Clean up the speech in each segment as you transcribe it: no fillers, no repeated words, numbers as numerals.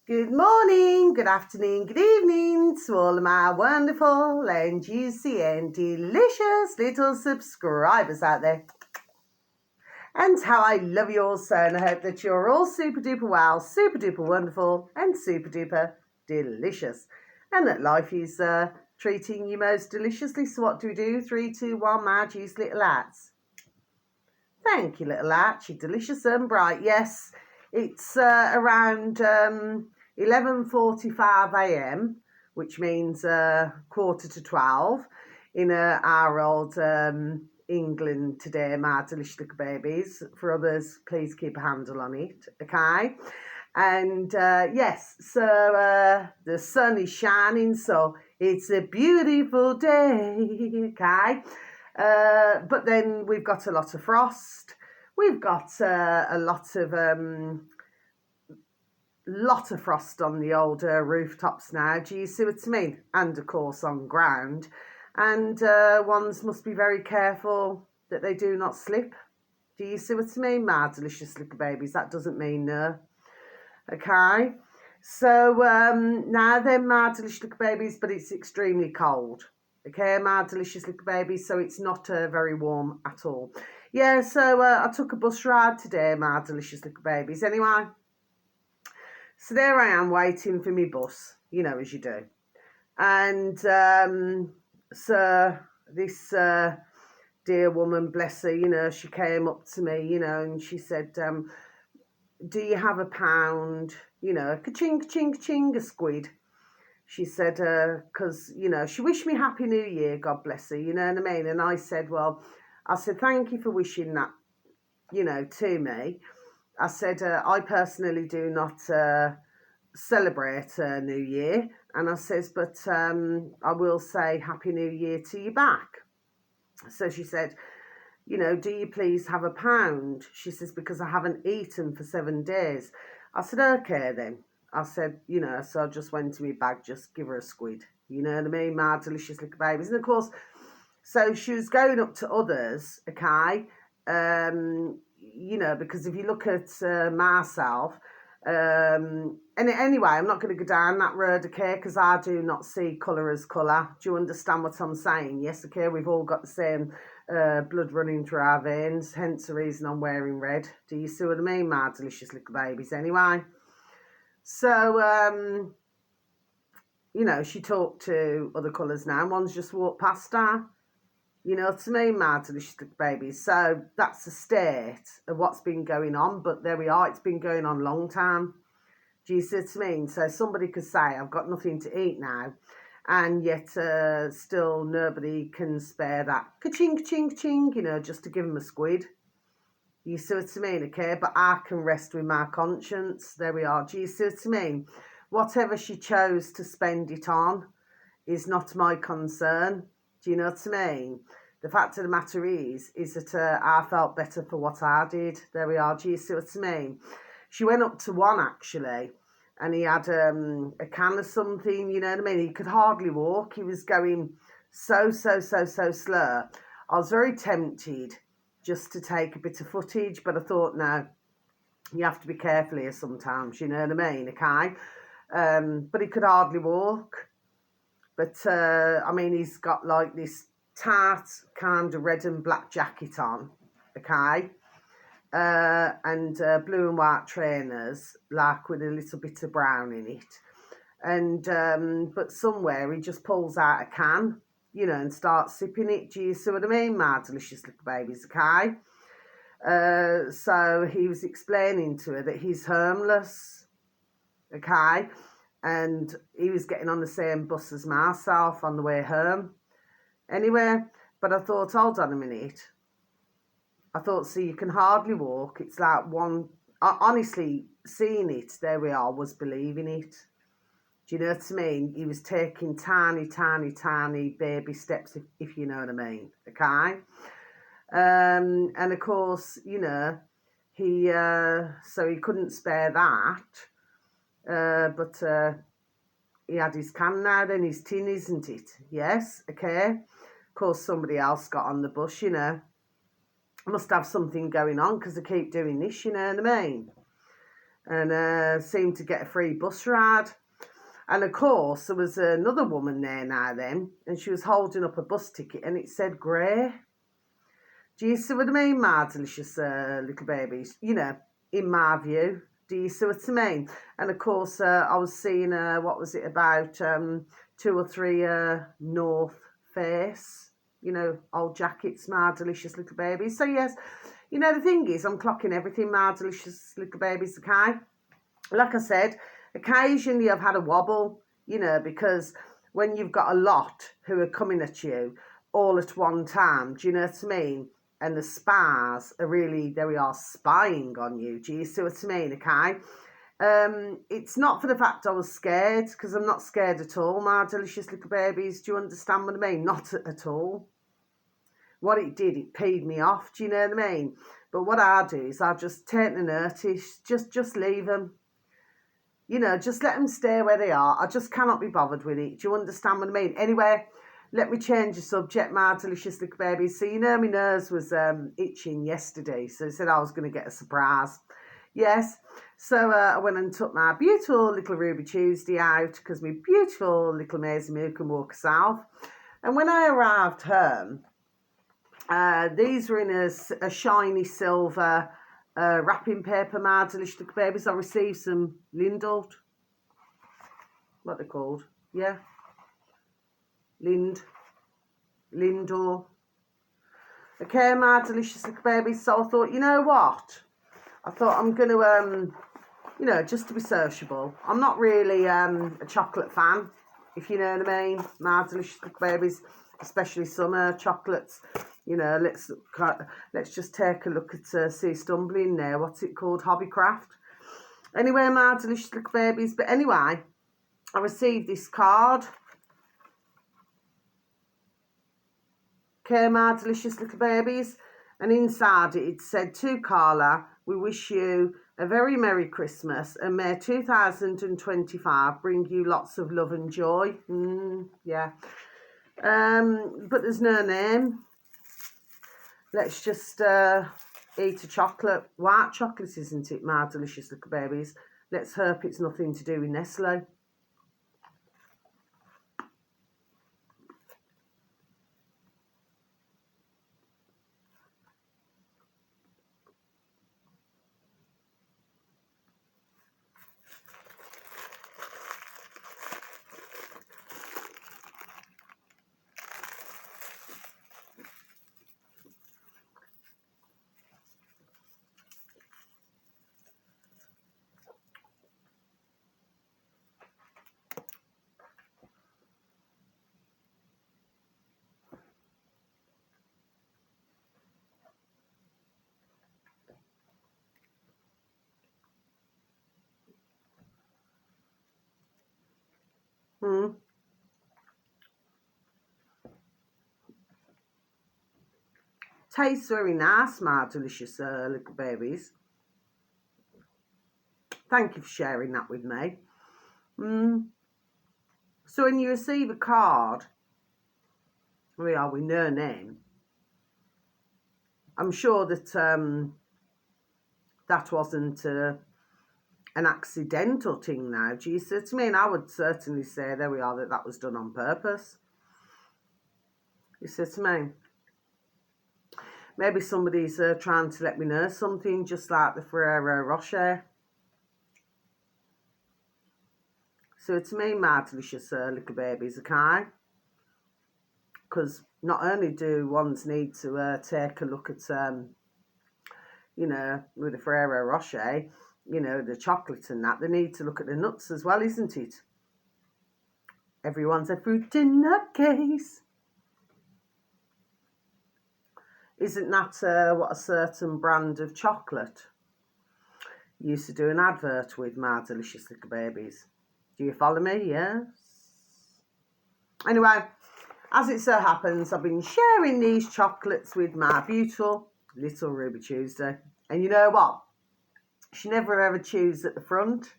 Good morning, good afternoon, good evening to all of my wonderful and juicy and delicious little subscribers out there. And how I love you all so, and I hope that you're all super duper well, super duper wonderful, and super duper delicious. And that life is treating you most deliciously. So what do we do? 3, 2, 1, my juice little lads. Thank you, little latch. You're delicious and bright. Yes, it's around 11:45 a.m., which means 11:45 in our old England today, my delicious little babies. For others, please keep a handle on it, okay? And yes, so the sun is shining, so it's a beautiful day, okay? But then we've got a lot of frost. We've got a lot of frost on the old rooftops now. Do you see what I mean? And of course on ground. And ones must be very careful that they do not slip. Do you see what I mean? My delicious little babies. That doesn't mean no. Okay. So now they're my delicious little babies, but it's extremely cold. Okay, my delicious little babies, so it's not very warm at all. Yeah, so I took a bus ride today, my delicious little babies. Anyway, so there I am waiting for my bus, you know, as you do. And so this dear woman, bless her, you know, she came up to me, you know, and she said, do you have £1? You know, ka-ching, ka-ching, ka-ching, a squid. She said, because, you know, she wished me Happy New Year, God bless her, you know what I mean? And I said, well, I said, thank you for wishing that, you know, to me. I said, I personally do not celebrate New Year. And I says, but I will say Happy New Year to you back. So she said, you know, do you please have £1? She says, because I haven't eaten for 7 days. I said, okay then. I said, you know, so I just went to my bag, just give her a squid. You know what I mean? My delicious little babies. And of course, so she was going up to others, okay? You know, because if you look at myself, and anyway, I'm not going to go down that road, okay? Because I do not see colour as colour. Do you understand what I'm saying? Yes, okay, we've all got the same blood running through our veins, hence the reason I'm wearing red. Do you see what I mean, my delicious little babies? Anyway, so you know, she talked to other colours now. One's just walked past her. You know what I mean, my delicious little babies? So that's the state of what's been going on. But there we are. It's been going on a long time. Do you see what I mean? So somebody could say, I've got nothing to eat now. And yet still nobody can spare that ka-ching, ka-ching, ka-ching, you know, just to give them a squid. You see what I mean, okay? But I can rest with my conscience. There we are. Do you see what I mean? Whatever she chose to spend it on is not my concern. Do you know what I mean? The fact of the matter is that I felt better for what I did. There we are. Do you see what I mean? She went up to one, actually, and he had a can of something, you know what I mean? He could hardly walk. He was going so slow. I was very tempted just to take a bit of footage, but I thought, no, you have to be careful here sometimes, you know what I mean, okay? But he could hardly walk. But, I mean, he's got like this tart kind of red and black jacket on, okay? And blue and white trainers, like with a little bit of brown in it. And, but somewhere he just pulls out a can, you know, and starts sipping it. Do you see what I mean, my delicious little babies, okay? So he was explaining to her that he's homeless, okay? And he was getting on the same bus as myself on the way home. Anyway, but I thought, hold on a minute. I thought, see, you can hardly walk. It's like one, honestly, seeing it, there we are, was believing it. Do you know what I mean? He was taking tiny baby steps, if you know what I mean, okay? And of course, you know, he, so he couldn't spare that, but he had his can now, then his tin, isn't it? Yes, okay. Of course, somebody else got on the bus, you know. I must have something going on because I keep doing this, you know what I mean? and seemed to get a free bus ride. And of course, there was another woman there now then, and she was holding up a bus ticket and it said grey. Do you see what I mean, my delicious little babies? You know, in my view. Do you see what I mean? And of course, I was seeing, what was it about, 2 or 3 North Face, you know, old jackets, my delicious little babies. So yes, you know, the thing is, I'm clocking everything, my delicious little babies, okay? Like I said, occasionally I've had a wobble, you know, because when you've got a lot who are coming at you all at one time, do you know what I mean? And the spies are really, there we are, spying on you. Do you see what I mean, okay? It's not for the fact I was scared, because I'm not scared at all, my delicious little babies. Do you understand what I mean? Not at all. What it did, it peed me off, do you know what I mean? But what I do is I just take the notice, just leave them. You know, just let them stay where they are. I just cannot be bothered with it. Do you understand what I mean? Anyway, let me change the subject, my delicious little babies. So, you know, my nose was itching yesterday. So I said I was going to get a surprise. Yes. So I went and took my beautiful little Ruby Tuesday out because my beautiful little Maisie Moo can walk herself. And when I arrived home, these were in a shiny silver wrapping paper, my delicious little babies. I received some Lindor. What they're called? Yeah. Lindor. Okay, my delicious little babies. So I thought, you know what? I thought I'm going to, you know, just to be sociable. I'm not really a chocolate fan, if you know what I mean. My delicious little babies, especially summer chocolates. You know, let's just take a look at Sue Stumbling there. What's it called? Hobbycraft. Anyway, my delicious little babies. But anyway, I received this card. Okay, my delicious little babies. And inside it said, to Carla, we wish you a very Merry Christmas and may 2025 bring you lots of love and joy. Yeah. But there's no name. Let's just eat a chocolate. White chocolate, isn't it, my delicious little babies? Let's hope it's nothing to do with Nestle. Tastes very nice, my delicious little babies. Thank you for sharing that with me. So when you receive a card, we are with no name. I'm sure that that wasn't an accidental thing now. Do you see what I mean? I would certainly say, there we are, that was done on purpose. You see what I mean? Maybe somebody's trying to let me know something, just like the Ferrero Rocher. So it's me, my delicious little babies, okay? Because not only do ones need to take a look at, you know, with the Ferrero Rocher, you know, the chocolate and that, they need to look at the nuts as well, isn't it? Everyone's a fruit and nut case. Isn't that what a certain brand of chocolate used to do an advert with, my delicious little babies? Do you follow me? Yes. Anyway, as it so happens, I've been sharing these chocolates with my beautiful little Ruby Tuesday. And you know what? She never ever chews at the front.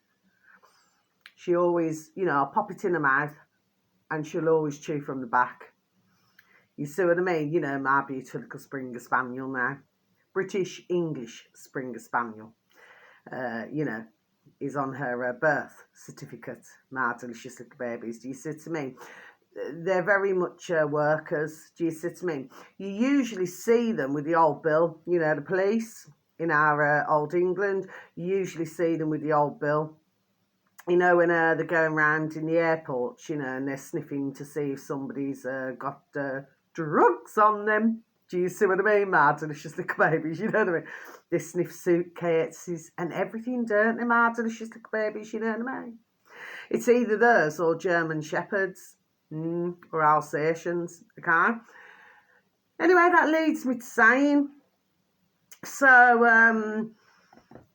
She always, you know, I'll pop it in her mouth and she'll always chew from the back. You see what I mean? You know, my beautiful little Springer Spaniel now. British English Springer Spaniel. You know, is on her birth certificate, my delicious little babies. Do you see what I mean? They're very much workers. Do you see what I mean? You usually see them with the old bill, you know, the police in our old England. You usually see them with the old bill. You know, when they're going around in the airports, you know, and they're sniffing to see if somebody's got drugs on them. Do you see what I mean, my delicious little babies? You know what I mean? They sniff suitcases and everything, don't they, my delicious little babies? You know what I mean? It's either those or German Shepherds or Alsatians, okay? Anyway, that leads me to saying, so,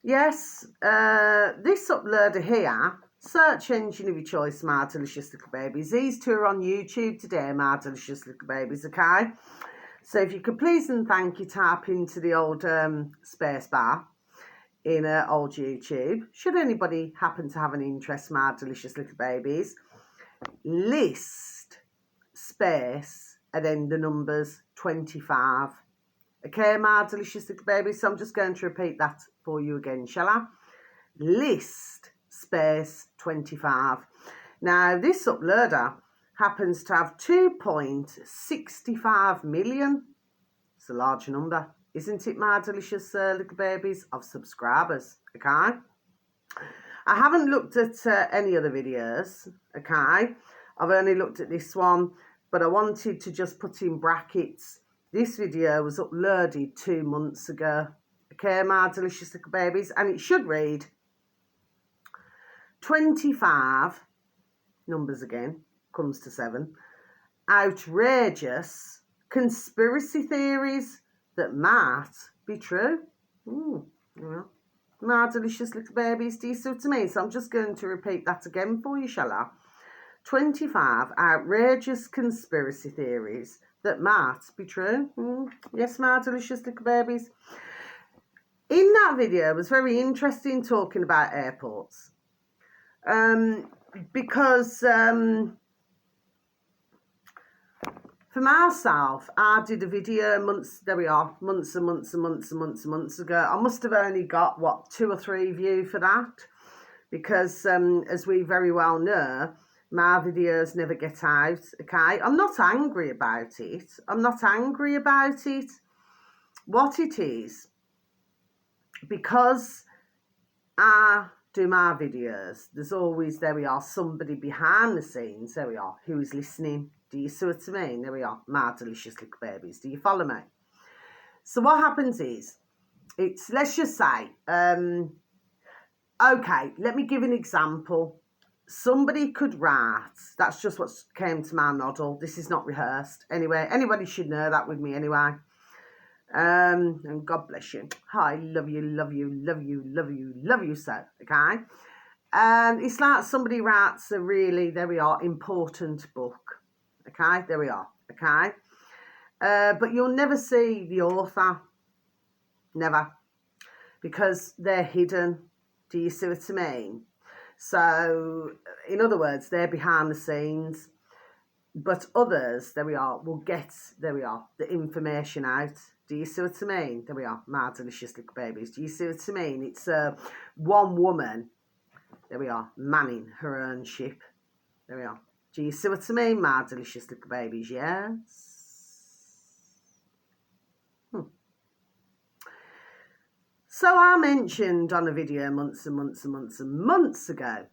yes, this uploader here, search engine of your choice, my delicious little babies. These two are on YouTube today, my delicious little babies, okay? So if you could please and thank you type into the old space bar in old YouTube. Should anybody happen to have an interest, my delicious little babies, list space and then the numbers 25. Okay, my delicious little babies. So I'm just going to repeat that for you again, shall I? List space 25. Now, this uploader happens to have 2.65 million. It's a large number, isn't it, my delicious little babies, of subscribers, okay? I haven't looked at any other videos, okay? I've only looked at this one, but I wanted to just put in brackets. This video was uploaded 2 months ago, okay, my delicious little babies, and it should read 25, numbers again, comes to 7, outrageous conspiracy theories that might be true. Yeah. My delicious little babies, do you see what I mean? So I'm just going to repeat that again for you, shall I? 25 outrageous conspiracy theories that might be true. Yes, my delicious little babies. In that video, it was very interesting talking about airports. Because for myself, I did a video months and months ago. I must have only got, 2 or 3 views for that. Because, as we very well know, my videos never get out, okay? I'm not angry about it. What it is, because I do my videos, there's always, there we are, somebody behind the scenes, there we are, who is listening. Do you see what I mean? There we are, my delicious little babies. Do you follow me? So what happens is, it's, let's just say, okay, let me give an example. Somebody could write, that's just what came to my noddle. This is not rehearsed. Anyway, anybody should know that with me anyway. And God bless you. I love you, love you, love you, love you, love you so, okay? And it's like somebody writes a really, there we are, important book. Okay, there we are, okay? But you'll never see the author. Never. Because they're hidden. Do you see what I mean? So, in other words, they're behind the scenes. But others, there we are, will get, there we are, the information out. Do you see what I mean? There we are, my delicious little babies. Do you see what I mean? It's one woman, there we are, manning her own ship. There we are. Do you see what I mean, my delicious little babies? Yes? So I mentioned on a video months ago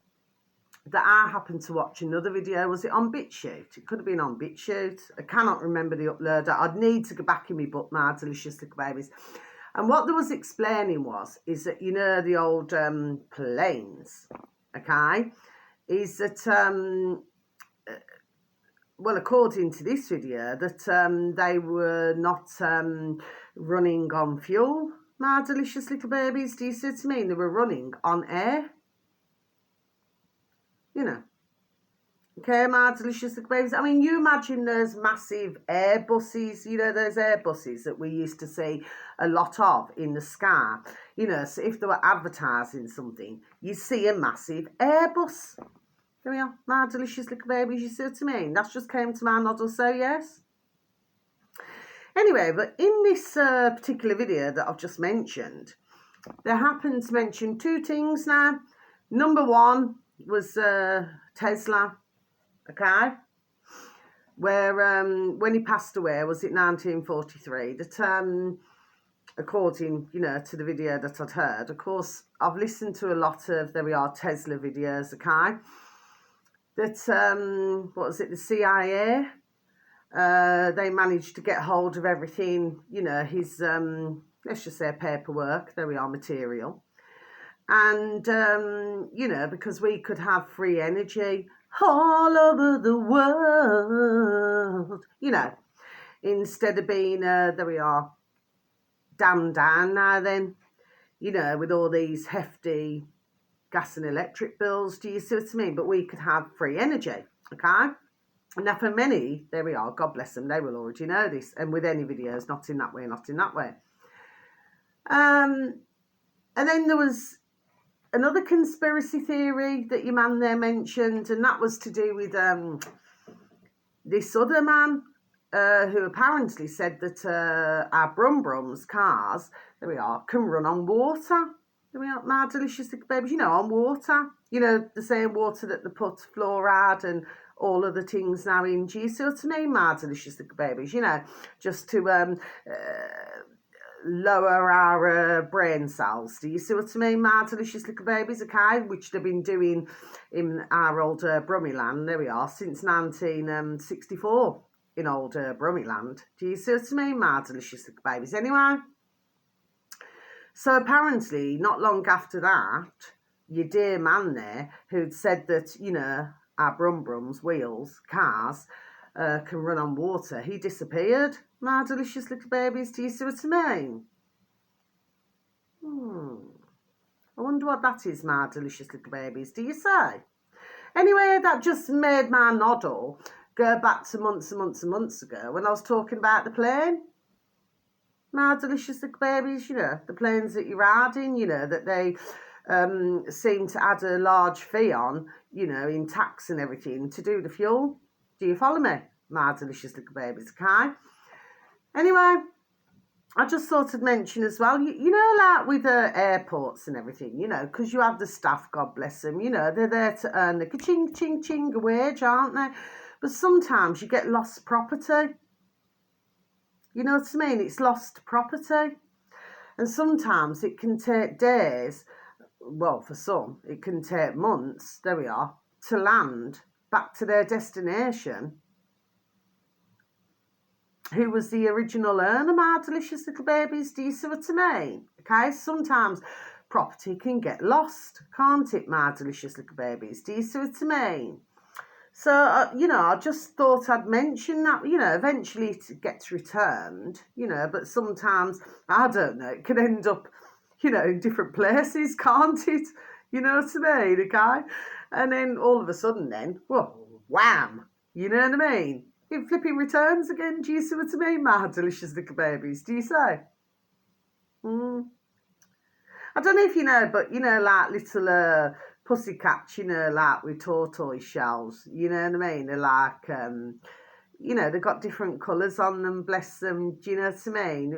that I happened to watch another video. Was it on BitChute? It could have been on BitChute. I cannot remember the uploader. I'd need to go back in my book, my delicious little babies. And what they was explaining is that, you know, the old planes, okay, is that, well, according to this video, that they were not running on fuel, my delicious little babies. Do you see what I mean? They were running on air. You know. Okay, my delicious little babies. I mean, you imagine those massive Airbuses, you know, those Airbuses that we used to see a lot of in the sky. You know, so if they were advertising something, you see a massive Airbus. There we are, my delicious little babies, you see what I mean? That's just came to my noddle, so yes. Anyway, but in this particular video that I've just mentioned, they happen to mention 2 things now. Number one was Tesla, okay? Where when he passed away, was it 1943? That according, to the video that I'd heard, of course, I've listened to a lot of, there we are, Tesla videos, okay? That, what was it, the CIA? They managed to get hold of everything, his, let's just say paperwork, there we are, material. And, because we could have free energy all over the world, instead of being, there we are, damned down now then, with all these hefty gas and electric bills, do you see what I mean? But we could have free energy, okay? Now for many, there we are, God bless them, they will already know this, and with any videos, not in that way, not in that way. And then there was another conspiracy theory that your man there mentioned, and that was to do with this other man who apparently said that our Brum Brums cars, there we are, can run on water. There we are, my delicious little babies, on water. The same water that they put fluoride and all of the things now in. Do you see what I mean, my delicious little babies? Just to lower our brain cells. Do you see what I mean, my delicious little babies, okay? Which they've been doing in our old Brummyland, there we are, since 1964 in old Brummyland. Do you see what I mean, my delicious little babies? Anyway, so apparently, not long after that, your dear man there, who'd said that, our Brum Brums, wheels, cars, can run on water, he disappeared. My delicious little babies, do you see what I mean? I wonder what that is, my delicious little babies, do you say? Anyway, that just made my noddle go back to months and months and months ago when I was talking about the plane. My delicious little babies, the planes that you're riding, that they seem to add a large fee on, in tax and everything to do the fuel. Do you follow me, my delicious little babies, okay? Anyway, I just thought I'd mention as well, like with airports and everything, because you have the staff, God bless them, they're there to earn the ka-ching, ching, ching a wage, aren't they? But sometimes you get lost property. You know what I mean? It's lost property. And sometimes it can take days, well, for some, it can take months, there we are, to land back to their destination. Who was the original earner, my delicious little babies? Do you see what I mean? Okay, sometimes property can get lost, can't it, my delicious little babies? Do you see what I mean? So, I just thought I'd mention that, eventually it gets returned, but sometimes, I don't know, it can end up, in different places, can't it? You know what I mean, okay? And then all of a sudden then, well, wham, you know what I mean? It flipping returns again, do you see what I mean, my delicious little babies? Do you say? I don't know if you know, but, like little pussycats, like with tortoise shells, you know what I mean? They're like, they've got different colours on them, bless them, do you know what I mean?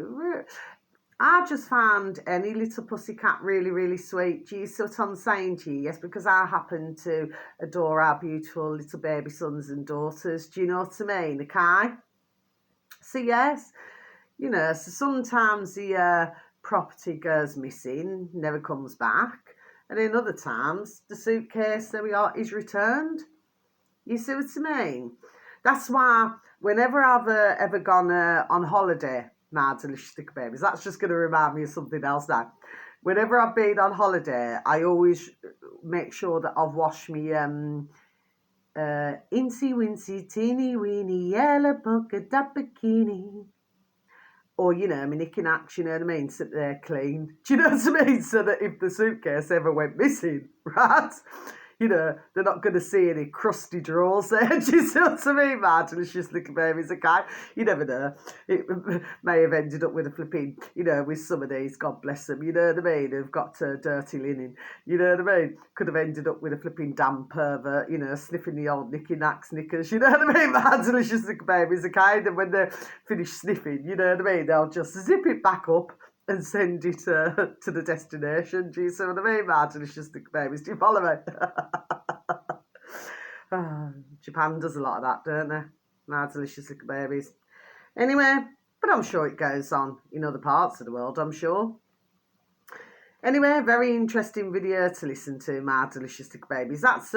I just found any little pussycat really, really sweet. Do you see what I'm saying to you? Yes, because I happen to adore our beautiful little baby sons and daughters. Do you know what I mean? Okay? So, yes, so sometimes the property goes missing, never comes back. And then other times, the suitcase, there we are, is returned. You see what I mean? That's why whenever I've ever gone on holiday, my delicious little babies, that's just going to remind me of something else now. Whenever I've been on holiday, I always make sure that I've washed me incy wincy teeny weeny yellow polka dot bikini. Or, my knicking axe, you know what I mean, so they're clean. Do you know what I mean? So that if the suitcase ever went missing, right, they're not going to see any crusty drawers there. Do you see what I mean, my delicious little babies, okay? You never know. It may have ended up with a flipping, with some of these, God bless them, you know what I mean, who've got dirty linen, you know what I mean? Could have ended up with a flipping damn pervert, sniffing the old knicky knacks knickers, you know what I mean, my delicious little babies, okay? And when they're finished sniffing, you know what I mean, they'll just zip it back up, and send it to the destination. Do you see what I mean, my delicious little babies? Do you follow me? Japan does a lot of that, don't they? My delicious little babies. Anyway, but I'm sure it goes on in other parts of the world, I'm sure. Anyway, very interesting video to listen to, my delicious little babies. That's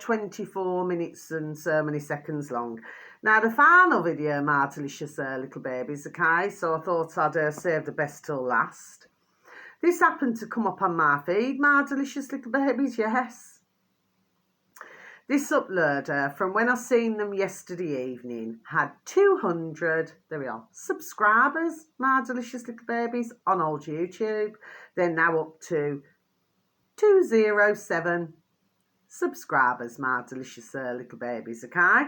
24 minutes and so many seconds long. Now, the final video, my delicious little babies, okay, so I thought I'd save the best till last. This happened to come up on my feed, my delicious little babies, yes. This uploader, from when I seen them yesterday evening, had 200, there we are, subscribers, my delicious little babies, on old YouTube. They're now up to 207 subscribers, my delicious little babies, okay?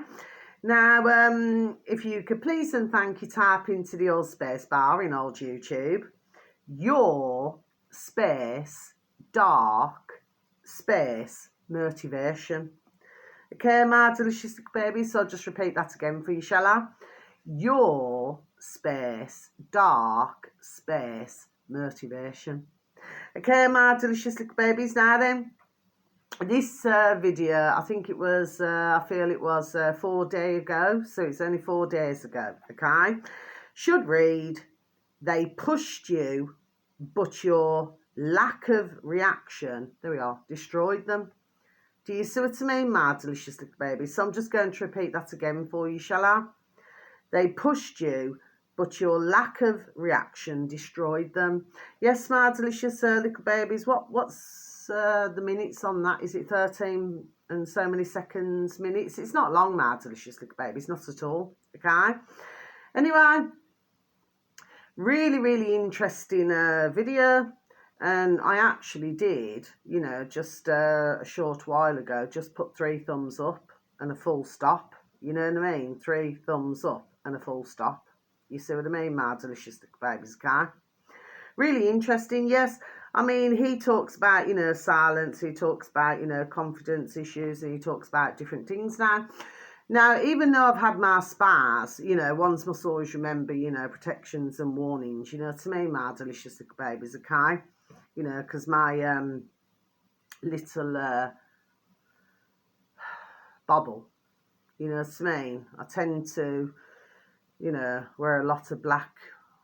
Now, if you could please and thank you type into the old space bar in old YouTube, your space, dark, space, motivation. Okay, my delicious baby, so I'll just repeat that again for you, shall I? Your space, dark space, motivation. Okay, my delicious little babies, now then, this video, I think it was, I feel it was 4 days ago, so it's only 4 days ago, okay? Should read, they pushed you, but your lack of reaction, there we are, destroyed them. Do you see what I mean, my delicious little baby? So I'm just going to repeat that again for you, shall I? They pushed you, but your lack of reaction destroyed them. Yes, my delicious little babies. What's the minutes on that? Is it 13 and so many seconds minutes? It's not long, my delicious little babies. Not at all. Okay. Anyway, really, really interesting video. And I actually did, you know, just a short while ago, just put 3 thumbs up and a full stop. You know what I mean? 3 thumbs up and a full stop. You see what I mean, my delicious little babies, okay? Really interesting, yes. I mean, he talks about, you know, silence. He talks about, you know, confidence issues. And he talks about different things now. Now, even though I've had my spars, you know, ones must always remember, you know, protections and warnings. You know, to me, my delicious little babies, okay? You know, because my little bobble, you know what I mean? I tend to, you know, wear a lot of black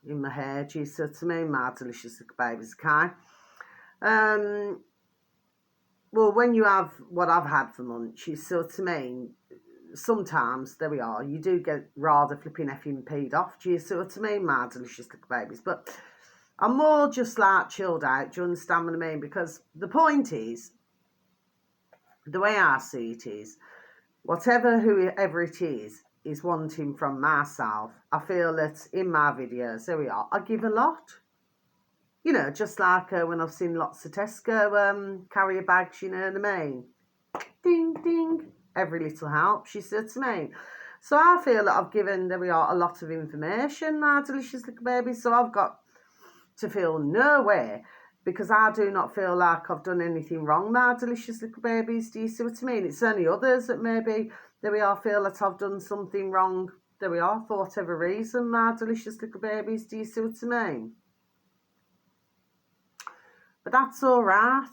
in my hair. Do you see what I mean, my delicious little babies, okay? Well, when you have what I've had for lunch, you see what I mean? Sometimes, there we are, you do get rather flipping effing peed off. Do you see what I mean, my delicious little babies? But I'm more just like chilled out, do you understand what I mean? Because the point is, the way I see it is, whoever it is wanting from myself. I feel that in my videos, there we are, I give a lot. You know, just like when I've seen lots of Tesco carrier bags, you know what I mean? Ding, ding, every little helps, you see what I mean? So I feel that I've given, there we are, a lot of information, my delicious little babies, so I've got to feel nowhere, because I do not feel like I've done anything wrong, my delicious little babies. Do you see what I mean? It's only others that maybe, there we are, feel that I've done something wrong, there we are, for whatever reason, my delicious little babies. Do you see what I mean? But that's all right.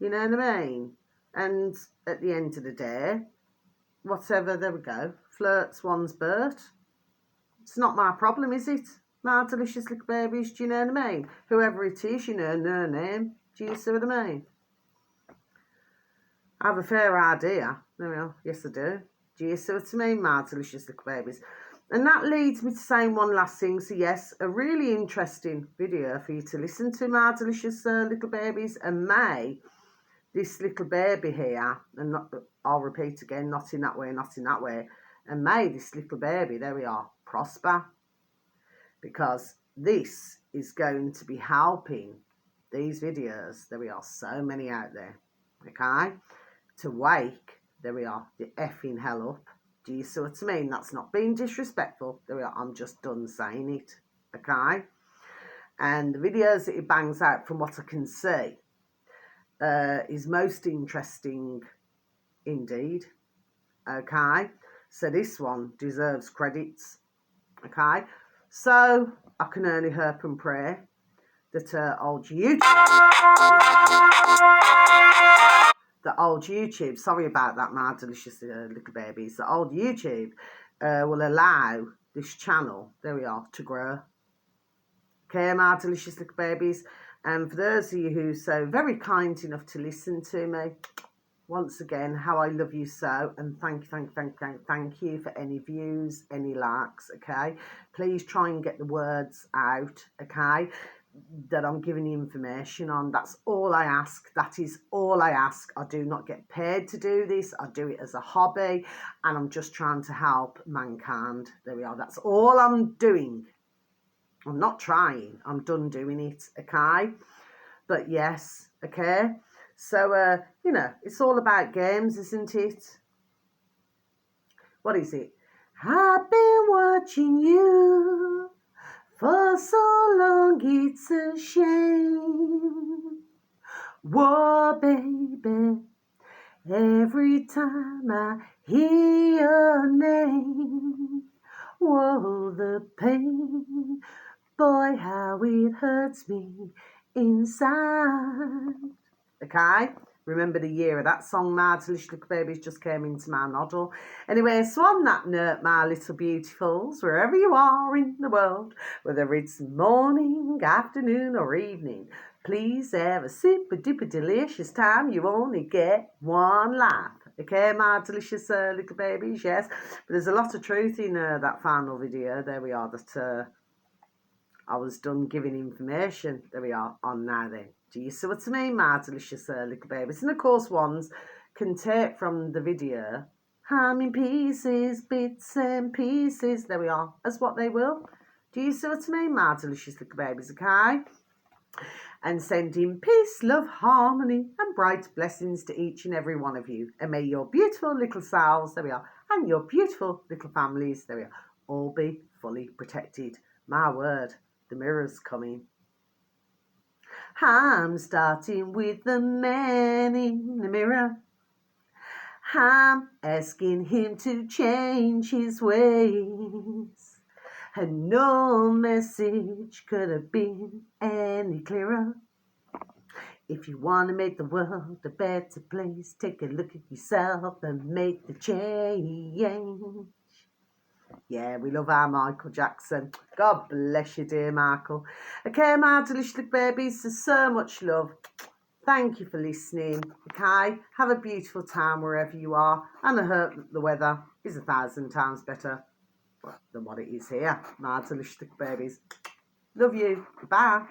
You know what I mean? And at the end of the day, whatever, there we go, flirts one's Bert. It's not my problem, is it? My delicious little babies, do you know what I mean? Whoever it is, you know their name. Do you see what I mean? I have a fair idea. There we are. Yes, I do. Do you see what I mean, my delicious little babies? And that leads me to saying one last thing. So yes, a really interesting video for you to listen to, my delicious little babies. And may this little baby here, and not, I'll repeat again, not in that way, not in that way. And may this little baby, there we are, prosper. Because this is going to be helping these videos. There we are, so many out there. Okay? To wake, there we are, the effing hell up. Do you see what I mean? That's not being disrespectful. There we are, I'm just done saying it. Okay? And the videos that it bangs out, from what I can see, is most interesting indeed. Okay? So this one deserves credits. Okay? So I can only hope and pray that old YouTube, sorry about that, my delicious little babies, the old YouTube will allow this channel, there we are, to grow. Okay, my delicious little babies. And for those of you who are so very kind enough to listen to me, once again, how I love you so, and thank you for any views, any likes, okay? Please try and get the words out, okay, that I'm giving you information on. That's all I ask. That is all I ask. I do not get paid to do this. I do it as a hobby, and I'm just trying to help mankind. There we are. That's all I'm doing. I'm not trying. I'm done doing it, okay? But yes, okay? So, you know, it's all about games, isn't it? What is it? I've been watching you for so long, it's a shame. Whoa, baby, every time I hear your name, whoa, the pain, boy, how it hurts me inside. Okay, remember the year of that song, my delicious little babies, just came into my noddle. Anyway, so on that note, my little beautifuls, wherever you are in the world, whether it's morning, afternoon or evening, please have a super duper delicious time. You only get one life. Okay, my delicious little babies, yes. But there's a lot of truth in that final video. There we are, that I was done giving information. There we are, on now then. Do you see what I mean, my delicious little babies? And of course, ones can take from the video, ham in pieces, bits and pieces. There we are, as what they will. Do you see what I mean, my delicious little babies, okay? And sending peace, love, harmony, and bright blessings to each and every one of you. And may your beautiful little selves, there we are, and your beautiful little families, there we are, all be fully protected. My word, the mirror's coming. I'm starting with the man in the mirror. I'm asking him to change his ways. And no message could have been any clearer. If you want to make the world a better place, take a look at yourself and make the change. Yeah, we love our Michael Jackson. God bless you, dear Michael. Okay, my delicious little babies, there's so much love. Thank you for listening. Okay, have a beautiful time wherever you are. And I hope that the weather is 1,000 times better than what it is here. My delicious little babies. Love you. Bye.